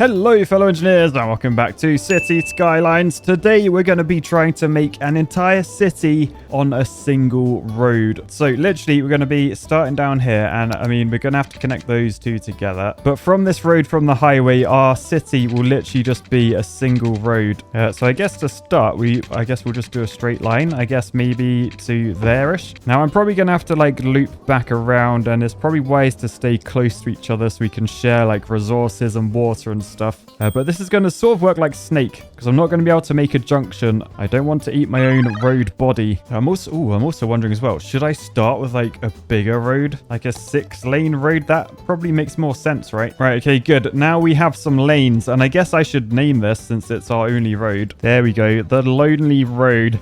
Hello fellow engineers and welcome back to Cities Skylines. Today we're going to be trying to make an entire city on a single road. So literally we're going to be starting down here and we're going to have to connect those two together. But from this road from the highway our city will literally just be a single road. So I guess to start we'll just do a straight line. I guess maybe to there-ish. Now I'm probably going to have to loop back around and it's probably wise to stay close to each other so we can share resources and water and stuff. But this is going to sort of work like Snake because I'm not going to be able to make a junction. I don't want to eat my own road body. I'm also wondering as well, should I start with a bigger road, like a 6-lane road? That probably makes more sense, right? Right, okay, good. Now we have some lanes and I guess I should name this since it's our only road. There we go, the Lonely Road.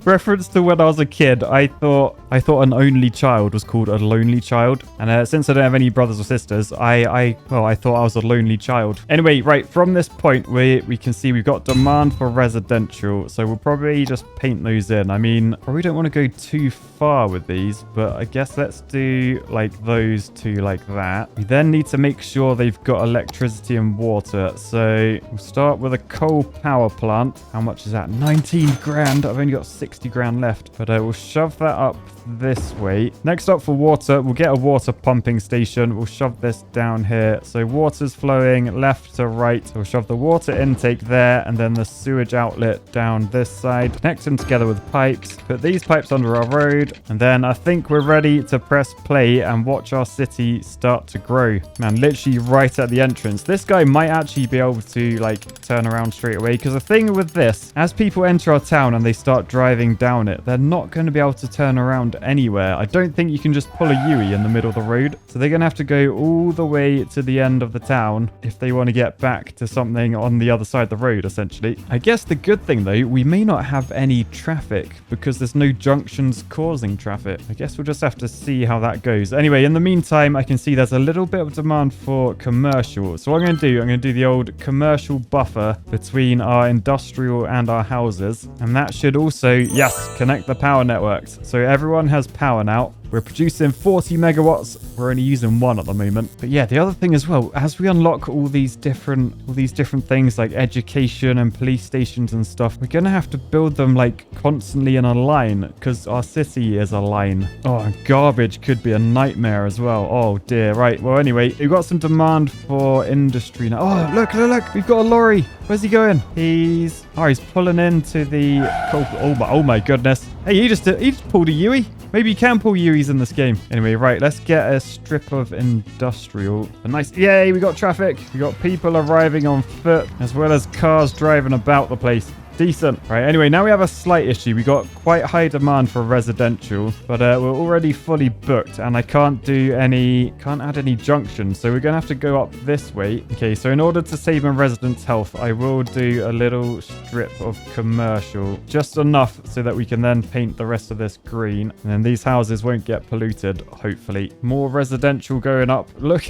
Reference to when I was a kid, I thought an only child was called a lonely child, and since I don't have any brothers or sisters, I thought I was a lonely child. Anyway, right, from this point we can see we've got demand for residential, so we'll probably just paint those in. Probably don't want to go too far with these, but I guess let's do those two like that. We then need to make sure they've got electricity and water, so we'll start with a coal power plant. How much is that? 19 grand. I've only got 60 grand left, but we'll shove that up this way. Next up for water, we'll get a water pumping station. We'll shove this down here, so water's flowing left to right. We'll shove the water intake there and then the sewage outlet down this side, connect them together with pipes, put these pipes under our road, and then I think we're ready to press play and watch our city start to grow. Man, literally right at the entrance. This guy might actually be able to turn around straight away, because the thing with this, as people enter our town and they start driving down it, they're not going to be able to turn around anywhere. I don't think you can just pull a Yui in the middle of the road, so they're going to have to go all the way to the end of the town if they want to get back to something on the other side of the road, essentially. I guess the good thing though, we may not have any traffic because there's no junctions causing traffic. I guess we'll just have to see how that goes. Anyway, in the meantime, I can see there's a little bit of demand for commercial, so what I'm going to do the old commercial buffer between our industrial and our houses, and that should also, yes, connect the power networks. So everyone has power now. We're producing 40 megawatts. We're only using 1 at the moment. But yeah, the other thing as well, as we unlock all these different things like education and police stations and stuff, we're going to have to build them constantly in a line because our city is a line. Oh, and garbage could be a nightmare as well. Oh dear. Right. Well, anyway, we've got some demand for industry now. Oh, look. We've got a lorry. Where's he going? He's pulling into the... Oh my goodness. Hey, he just pulled a Yui. Maybe you can pull Yuis in this game. Anyway, right, let's get a strip of industrial. A nice... Yay, we got traffic. We got people arriving on foot, as well as cars driving about the place. Decent. Right, anyway, now we have a slight issue. We got quite high demand for residential, but we're already fully booked, and I can't add any junctions, so we're going to have to go up this way. Okay, so in order to save my residents' health, I will do a little strip of commercial, just enough so that we can then paint the rest of this green, and then these houses won't get polluted, hopefully. More residential going up. Look.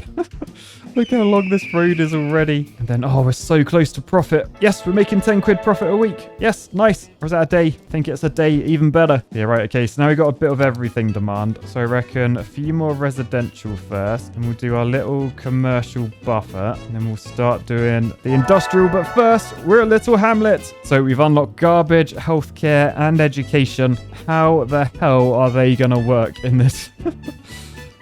Look how long this road is already. And then, we're so close to profit. Yes, we're making 10 quid profit a week. Yes, nice. Or is that a day? I think it's a day, even better. Yeah, right, okay. So now we've got a bit of everything demand. So I reckon a few more residential first. And we'll do our little commercial buffer. And then we'll start doing the industrial. But first, we're a little hamlet. So we've unlocked garbage, healthcare, and education. How the hell are they going to work in this?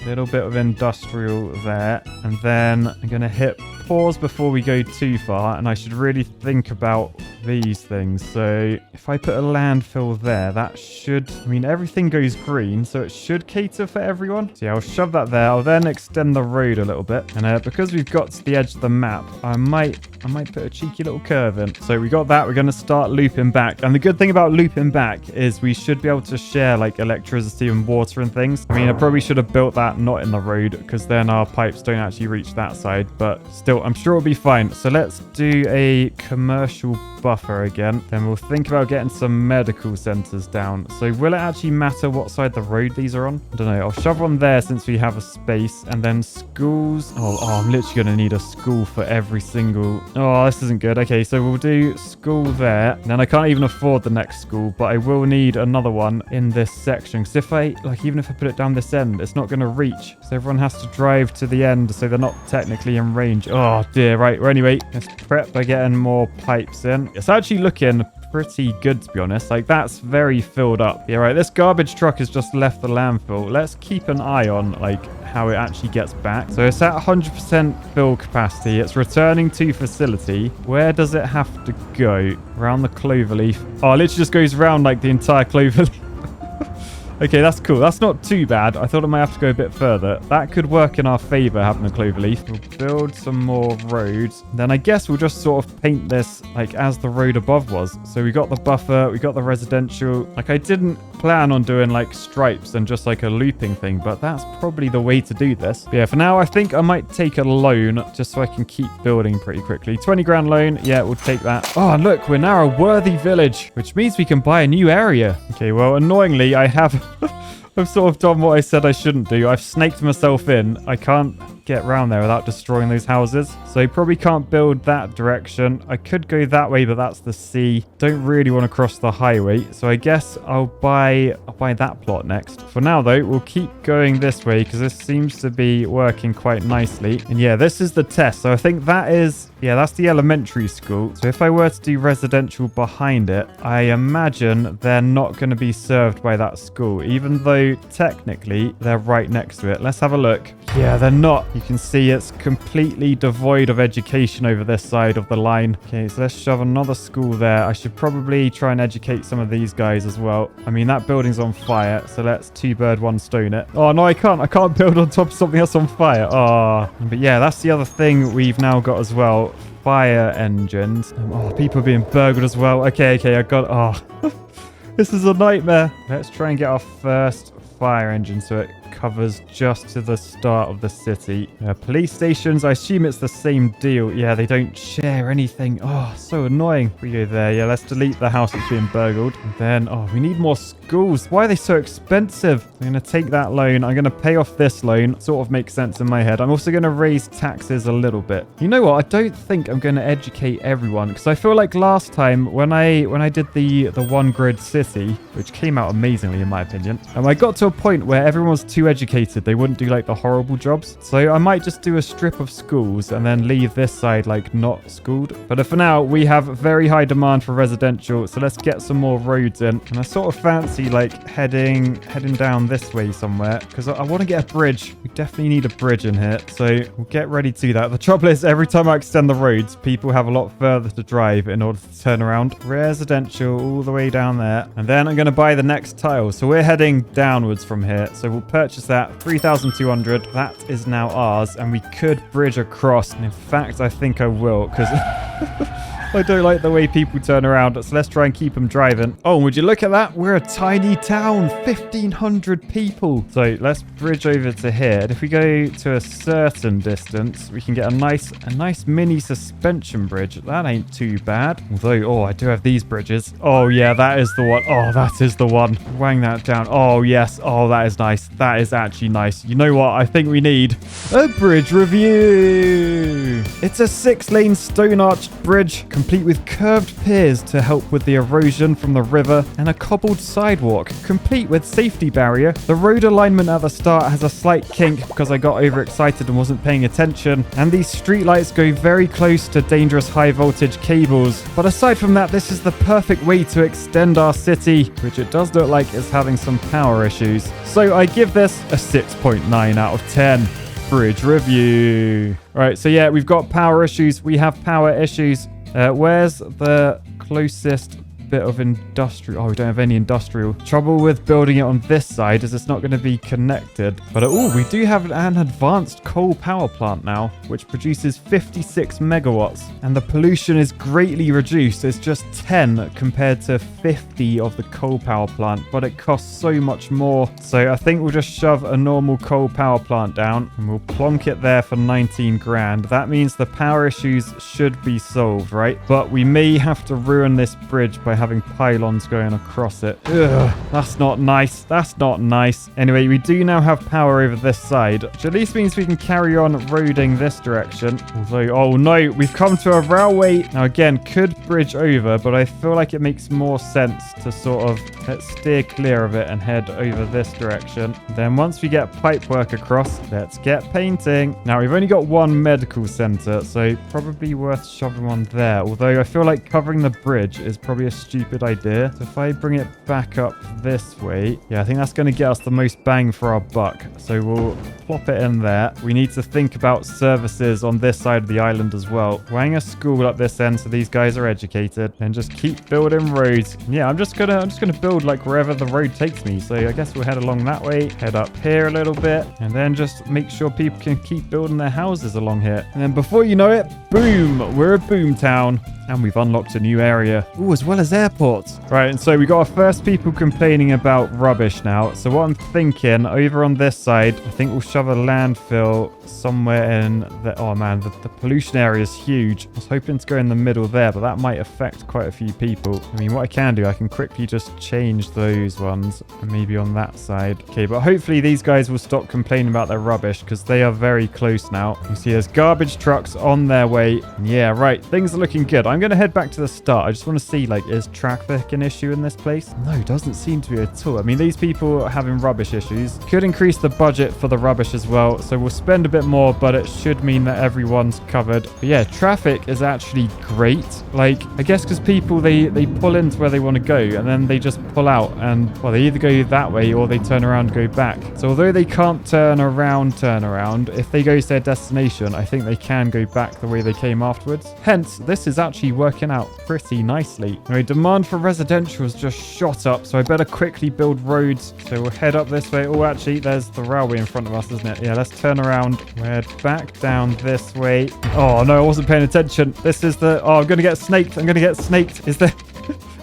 Little bit of industrial there, and then I'm going to hit pause before we go too far, and I should really think about these things. So if I put a landfill there, that should, everything goes green, so it should cater for everyone. So yeah, I'll shove that there. I'll then extend the road a little bit, and because we've got to the edge of the map, I might put a cheeky little curve in. So we got that. We're going to start looping back, and the good thing about looping back is we should be able to share electricity and water and things. I probably should have built that not in the road, because then our pipes don't actually reach that side, but still, I'm sure it'll be fine. So let's do a commercial buffer again. Then we'll think about getting some medical centers down. So will it actually matter what side the road these are on? I don't know. I'll shove one there since we have a space, and then schools. Oh, I'm literally going to need a school for every single Oh, this isn't good. Okay, so we'll do school there. And then I can't even afford the next school, but I will need another one in this section. Because if I, like, even if I put it down this end, it's not going to reach. So everyone has to drive to the end, so they're not technically in range. Oh, dear. Right. Well, anyway, let's prep by getting more pipes in. It's actually looking pretty good, to be honest. Like, that's very filled up. Yeah, right. This garbage truck has just left the landfill. Let's keep an eye on, like, how it actually gets back. So it's at 100% fill capacity. It's returning to facility. Where does it have to go? Around the cloverleaf. Oh, it literally just goes around, like, the entire cloverleaf. Okay, that's cool. That's not too bad. I thought it might have to go a bit further. That could work in our favor, having a cloverleaf. We'll build some more roads. Then I guess we'll just sort of paint this like as the road above was. So we got the buffer, we got the residential. Like, I didn't plan on doing like stripes and just like a looping thing, but that's probably the way to do this. But yeah, for now, I think I might take a loan just so I can keep building pretty quickly. 20 grand loan. Yeah, we'll take that. Oh, and look, we're now a worthy village, which means we can buy a new area. Okay, well, annoyingly, I have... I've sort of done what I said I shouldn't do. I've snaked myself in. I can't get around there without destroying those houses. So I probably can't build that direction. I could go that way, but that's the sea. Don't really want to cross the highway. So I guess I'll buy that plot next. For now, though, we'll keep going this way because this seems to be working quite nicely. And yeah, this is the test. So I think that is... Yeah, that's the elementary school. So if I were to do residential behind it, I imagine they're not going to be served by that school, even though technically they're right next to it. Let's have a look. Yeah, they're not. You can see it's completely devoid of education over this side of the line. Okay, so let's shove another school there. I should probably try and educate some of these guys as well. I mean, that building's on fire, so let's 2 bird 1 stone it. Oh, no, I can't. I can't build on top of something that's on fire. Oh, but yeah, that's the other thing we've now got as well. Fire engines. Oh, people are being burgled as well. Okay, I got... Oh, this is a nightmare. Let's try and get our first fire engine so it covers just to the start of the city. Police stations, I assume it's the same deal. Yeah, they don't share anything. Oh, so annoying. We go there. Yeah, let's delete the house that's being burgled. And then, oh, we need more schools. Why are they so expensive? I'm going to take that loan. I'm going to pay off this loan. Sort of makes sense in my head. I'm also going to raise taxes a little bit. You know what? I don't think I'm going to educate everyone because I feel like last time when I did the one grid city, which came out amazingly in my opinion, I got to a point where everyone was too educated. They wouldn't do like the horrible jobs. So I might just do a strip of schools and then leave this side like not schooled. But for now, we have very high demand for residential. So let's get some more roads in. And I sort of fancy like heading down this way somewhere because I want to get a bridge. We definitely need a bridge in here. So we'll get ready to do that. The trouble is every time I extend the roads, people have a lot further to drive in order to turn around. Residential all the way down there. And then I'm going to buy the next tile. So we're heading downwards from here. So we'll purchase that 3,200. That is now ours, and we could bridge across. And in fact, I think I will because I don't like the way people turn around. So let's try and keep them driving. Oh, would you look at that? We're a tiny town, 1,500 people. So let's bridge over to here. And if we go to a certain distance, we can get a nice mini suspension bridge. That ain't too bad. Although, oh, I do have these bridges. Oh yeah, that is the one. Oh, that is the one. Wang that down. Oh yes. Oh, that is nice. That is actually nice. You know what? I think we need a bridge review. It's a 6-lane stone arched bridge, complete with curved piers to help with the erosion from the river, and a cobbled sidewalk, complete with safety barrier. The road alignment at the start has a slight kink because I got overexcited and wasn't paying attention, and these streetlights go very close to dangerous high voltage cables. But aside from that, this is the perfect way to extend our city, which it does look like is having some power issues. So I give this a 6.9 out of 10. Bridge review. All right, so yeah, we've got power issues. We have power issues. Where's the closest bit of industrial? Oh, we don't have any industrial. Trouble with building it on this side is it's not going to be connected. But oh, we do have an advanced coal power plant now, which produces 56 megawatts. And the pollution is greatly reduced. It's just 10 compared to 50 of the coal power plant, but it costs so much more. So I think we'll just shove a normal coal power plant down and we'll plonk it there for 19 grand. That means the power issues should be solved, right? But we may have to ruin this bridge by having pylons going across it. Ugh, that's not nice. That's not nice. Anyway, we do now have power over this side, which at least means we can carry on roading this direction. Although, oh no, we've come to a railway. Now again, could bridge over, but I feel like it makes more sense to sort of let's steer clear of it and head over this direction. Then once we get pipework across, let's get painting. Now we've only got one medical center, so probably worth shoving one there. Although I feel like covering the bridge is probably a stupid idea. So if I bring it back up this way, yeah, I think that's going to get us the most bang for our buck. So we'll plop it in there. We need to think about services on this side of the island as well. Wang a school up this end so these guys are educated, and just keep building roads. Yeah, I'm just gonna build like wherever the road takes me. So I guess we'll head along that way, head up here a little bit, and then just make sure people can keep building their houses along here. And then before you know it, boom, we're a boom town. And we've unlocked a new area. Ooh, as well as airports. Right, and so we got our first people complaining about rubbish now. So what I'm thinking, over on this side, I think we'll shove a landfill somewhere in the... Oh, man, the pollution area is huge. I was hoping to go in the middle there, but that might affect quite a few people. I mean, what I can do, I can quickly just change those ones. And maybe on that side. Okay, but hopefully these guys will stop complaining about their rubbish because they are very close now. You see there's garbage trucks on their way. Yeah, right. Things are looking good. I'm going to head back to the start. I just want to see, like, is traffic an issue in this place? No, doesn't seem to be at all. I mean, these people are having rubbish issues. Could increase the budget for the rubbish as well. So we'll spend a bit more, but it should mean that everyone's covered. But yeah, traffic is actually great. Like, I guess because people, they pull into where they want to go and then they just pull out and, well, they either go that way or they turn around and go back. So although they can't turn around, if they go to their destination, I think they can go back the way they came afterwards. Hence, this is actually working out pretty nicely. Anyway, demand for residential has just shot up, so I better quickly build roads. So we'll head up this way. Oh, actually, there's the railway in front of us, isn't it? Yeah, let's turn around. We'll head back down this way. Oh, no, I wasn't paying attention. This is the... Oh, I'm going to get snaked.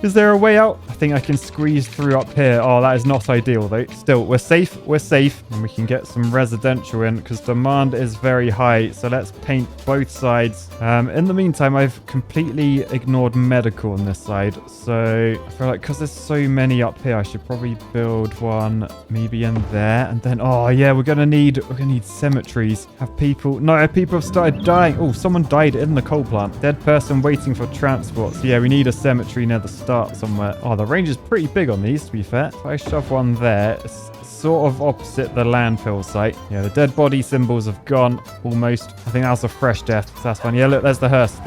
Is there a way out? I think I can squeeze through up here. Oh, that is not ideal, though. Still, we're safe. We're safe. And we can get some residential in because demand is very high. So let's paint both sides. In the meantime, I've completely ignored medical on this side. So I feel like because there's so many up here, I should probably build one maybe in there. And then, oh, yeah, we're going to need cemeteries. People have started dying. Oh, someone died in the coal plant. Dead person waiting for transport. So yeah, we need a cemetery near the start somewhere. Oh, the range is pretty big on these, to be fair. If I shove one there, it's sort of opposite the landfill site. Yeah, the dead body symbols have gone almost. I think that was a fresh death. So that's fine. Yeah, look, there's the hearse.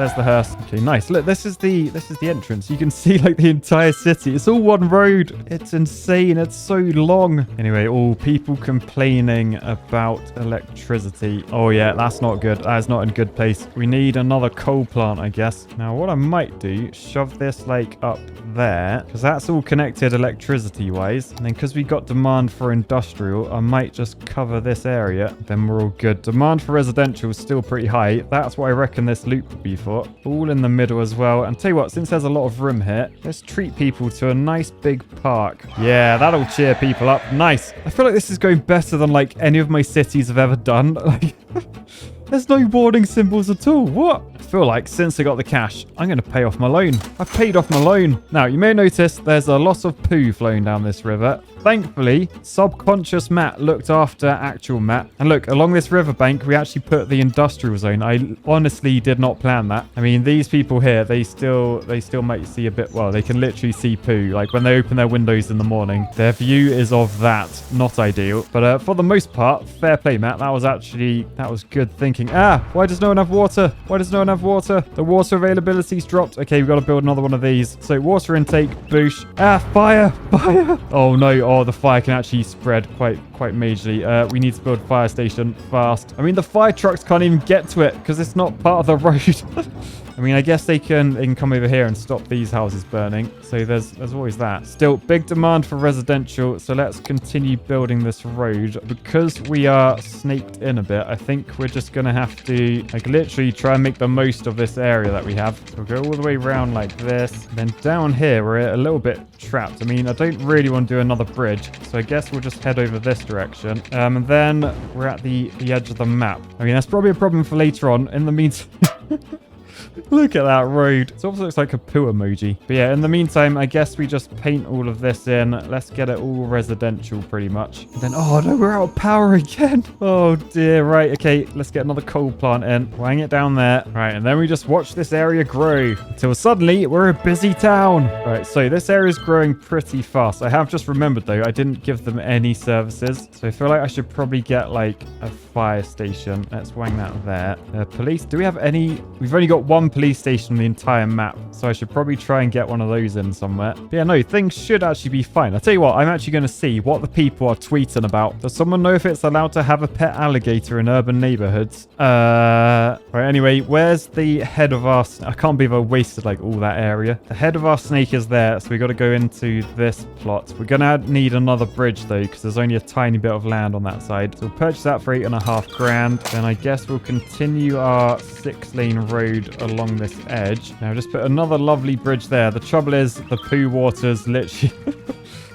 Okay, nice. Look, this is the entrance. You can see like the entire city. It's all one road. It's insane. It's so long. Anyway, all people complaining about electricity. Oh yeah, that's not good. That is not in a good place. We need another coal plant, I guess. Now, what I might do, shove this like up there, because that's all connected electricity wise. And then because we got demand for industrial, I might just cover this area. Then we're all good. Demand for residential is still pretty high. That's what I reckon this loop would be for. All in the middle as well. And tell you what, since there's a lot of room here, let's treat people to a nice big park. Yeah, that'll cheer people up. Nice. I feel like this is going better than like any of my cities have ever done. Like, there's no warning symbols at all. What? I feel like since I got the cash, I'm going to pay off my loan. I've paid off my loan. Now, you may notice there's a lot of poo flowing down this river. Thankfully, subconscious Matt looked after actual Matt. And look, along this riverbank, we actually put the industrial zone. I honestly did not plan that. I mean, these people here, they still might see a bit, well, they can literally see poo. Like when they open their windows in the morning, their view is of that. Not ideal. But for the most part, fair play, Matt. That was good thinking. Ah, why does no one have water? The water availability's dropped. Okay, we've got to build another one of these. So water intake, boosh. Ah, fire. Oh no. Oh, the fire can actually spread quite majorly. We need to build a fire station fast. I mean, the fire trucks can't even get to it because it's not part of the road. I mean, I guess they can come over here and stop these houses burning. So there's always that. Still, big demand for residential. So let's continue building this road. Because we are snaked in a bit, I think we're just going to have to, like, literally try and make the most of this area that we have. So we'll go all the way around like this. Then down here, we're a little bit trapped. I mean, I don't really want to do another bridge. So I guess we'll just head over this direction. And then we're at the edge of the map. I mean, that's probably a problem for later on. In the meantime... Look at that road. It almost looks like a poo emoji. But yeah, in the meantime, I guess we just paint all of this in. Let's get it all residential pretty much. And then, oh no, we're out of power again. Oh dear. Right. Okay. Let's get another coal plant in. Hang it down there. Right. And then we just watch this area grow until suddenly we're a busy town. Right. So this area is growing pretty fast. I have just remembered though, I didn't give them any services. So I feel like I should probably get like a fire station. Let's wang that there. Police. Do we have any? We've only got one police station on the entire map. So I should probably try and get one of those in somewhere. But yeah, no, things should actually be fine. I'll tell you what, I'm actually going to see what the people are tweeting about. Does someone know if it's allowed to have a pet alligator in urban neighborhoods? Right, anyway, where's the head of our... I can't believe I wasted like all that area. The head of our snake is there, so we got to go into this plot. We're going to need another bridge though, because there's only a tiny bit of land on that side. So we'll purchase that for 8.5 grand. Then I guess we'll continue our 6-lane road along this edge. Now just put another lovely bridge there. The trouble is the poo water's literally...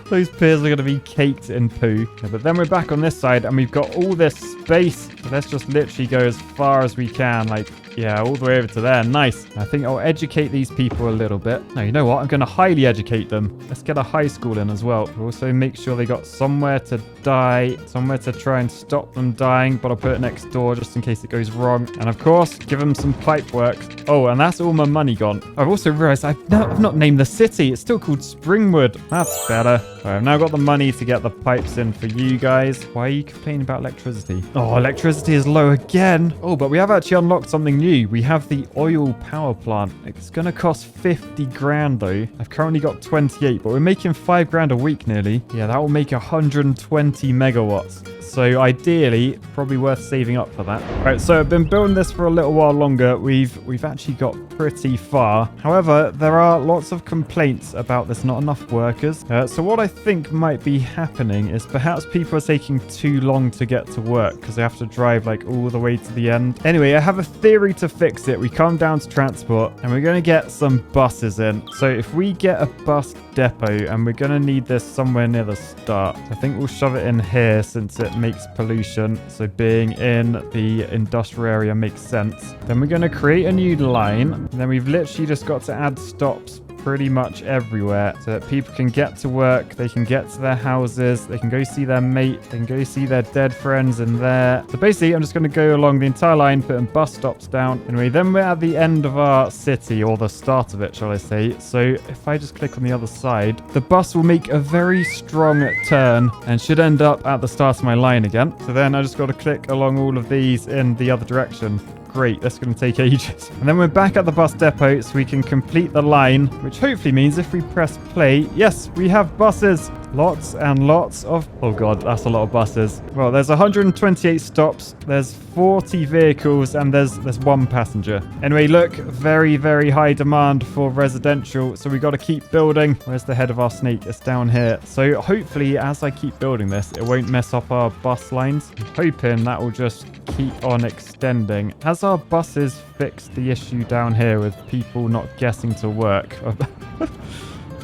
Those piers are going to be caked in poo. Yeah, but then we're back on this side and we've got all this space. So let's just literally go as far as we can. Like, yeah, all the way over to there. Nice. I think I'll educate these people a little bit. No, you know what? I'm going to highly educate them. Let's get a high school in as well. We'll also make sure they got somewhere to die, somewhere to try and stop them dying. But I'll put it next door just in case it goes wrong. And of course, give them some pipe work. Oh, and that's all my money gone. I've also realized I've not named the city. It's still called Springwood. That's better. Right, I've now got the money to get the pipes in for you guys. Why are you complaining about electricity? Oh, electricity is low again. Oh, but we have actually unlocked something new. We have the oil power plant. It's going to cost 50 grand though. I've currently got 28, but we're making 5 grand a week nearly. Yeah, that will make 120 megawatts. So ideally, probably worth saving up for that. Right, so I've been building this for a little while longer. We've actually got pretty far. However, there are lots of complaints about there's not enough workers. So what I think might be happening is perhaps people are taking too long to get to work because they have to drive like all the way to the end. Anyway, I have a theory to fix it. We come down to transport and we're going to get some buses in. So if we get a bus depot, and we're going to need this somewhere near the start. I think we'll shove it in here since it makes pollution. So being in the industrial area makes sense. Then we're going to create a new line. And then we've literally just got to add stops pretty much everywhere so that people can get to work, they can get to their houses, they can go see their mate, they can go see their dead friends in there. So basically, I'm just going to go along the entire line, putting bus stops down. Anyway, then we're at the end of our city, or the start of it, shall I say. So if I just click on the other side, the bus will make a very strong turn and should end up at the start of my line again. So then I just got to click along all of these in the other direction. Great, that's going to take ages. And then we're back at the bus depot so we can complete the line, which hopefully means if we press play, yes, we have buses. Lots and lots of... Oh god, that's a lot of buses. Well, there's 128 stops, there's 40 vehicles, and there's one passenger. Anyway, look, very, very high demand for residential, so we got to keep building. Where's the head of our snake? It's down here. So hopefully, as I keep building this, it won't mess up our bus lines. I'm hoping that will just keep on extending. Has our buses fixed the issue down here with people not getting to work?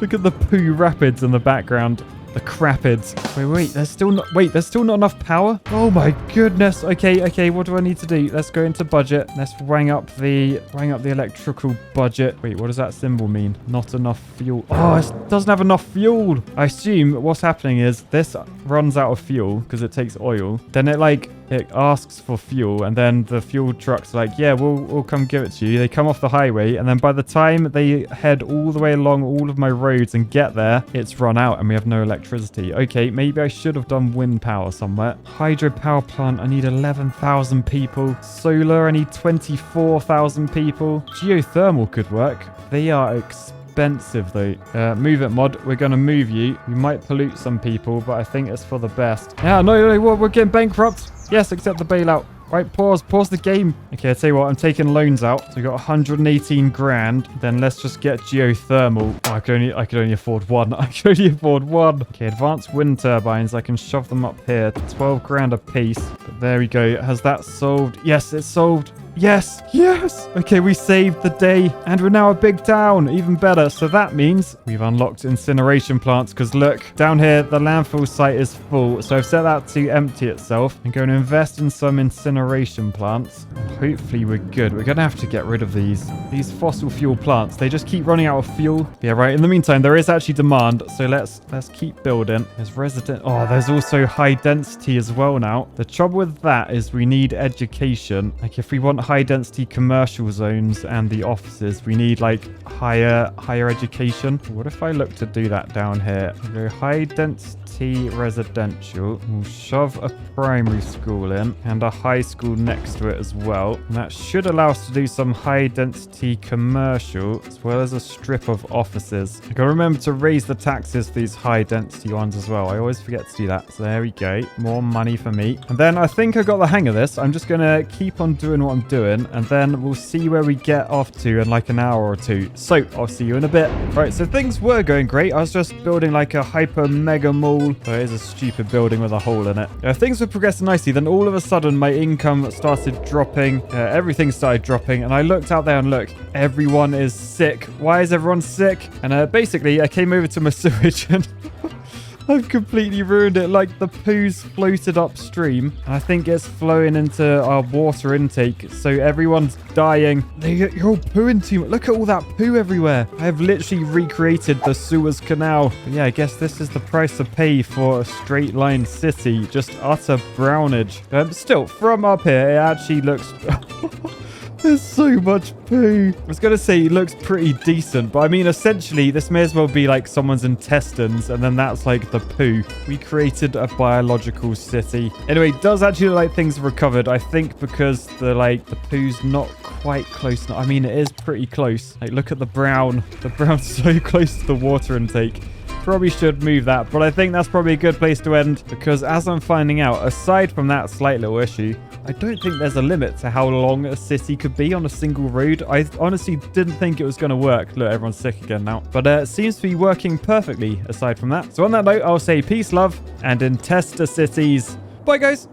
Look at the poo rapids in the background. The crapids. Wait, there's still not enough power? Oh my goodness. Okay, what do I need to do? Let's go into budget. Let's wang up the electrical budget. Wait, what does that symbol mean? Not enough fuel. Oh, it doesn't have enough fuel. I assume what's happening is this runs out of fuel because it takes oil. Then it asks for fuel, and then the fuel truck's like, yeah, we'll come give it to you. They come off the highway, and then by the time they head all the way along all of my roads and get there, it's run out and we have no electricity. Okay, maybe I should have done wind power somewhere. Hydropower plant, I need 11,000 people. Solar, I need 24,000 people. Geothermal could work. They are expensive though. Move it, mod. We're going to move you. We might pollute some people, but I think it's for the best. Yeah, no, we're getting bankrupt. Yes, accept the bailout. Right, pause the game. Okay, I'll tell you what, I'm taking loans out. So we got 118 grand. Then let's just get geothermal. Oh, I could only afford one. I could only afford one. Okay, advanced wind turbines. I can shove them up here. 12 grand a piece. But there we go. Has that solved? Yes, it's solved. Yes. Yes. Okay, we saved the day and we're now a big town. Even better. So that means we've unlocked incineration plants because look, down here, the landfill site is full. So I've set that to empty itself and going to invest in some incineration plants. Hopefully we're good. We're going to have to get rid of these fossil fuel plants. They just keep running out of fuel. Yeah, right. In the meantime, there is actually demand. So let's keep building. There's resident. Oh, there's also high density as well now. The trouble with that is we need education. Like if we want high density commercial zones and the offices, we need like higher education. What if I look to do that down here? We'll go high density residential. We'll shove a primary school in and a high school next to it as well. And that should allow us to do some high density commercial as well as a strip of offices. I gotta remember to raise the taxes for these high density ones as well. I always forget to do that. So there we go. More money for me. And then I think I got the hang of this. I'm just gonna keep on doing what I'm doing and then we'll see where we get off to in like an hour or two. So I'll see you in a bit. Right, so things were going great. I was just building like a hyper mega mall. Oh, it is a stupid building with a hole in it. Things were progressing nicely. Then all of a sudden my income started dropping. Everything started dropping and I looked out there and look, everyone is sick. Why is everyone sick? And basically I came over to my sewage and I've completely ruined it. Like the poo's floated upstream and I think it's flowing into our water intake. So everyone's dying. You're all pooing too much. Look at all that poo everywhere. I have literally recreated the Suez Canal. But yeah, I guess this is the price to pay for a straight line city. Just utter brownage. Still, from up here, it actually looks... There's so much poo. I was going to say it looks pretty decent, but I mean, essentially, this may as well be like someone's intestines, and then that's like the poo. We created a biological city. Anyway, it does actually look like things have recovered, I think, because the poo's not quite close enough. I mean, it is pretty close. Like, look at the brown. The brown's so close to the water intake. Probably should move that, but I think that's probably a good place to end because as I'm finding out, aside from that slight little issue, I don't think there's a limit to how long a city could be on a single road. I honestly didn't think it was going to work. Look, everyone's sick again now. But it seems to be working perfectly aside from that. So on that note, I'll say peace, love, and intesta cities. Bye, guys.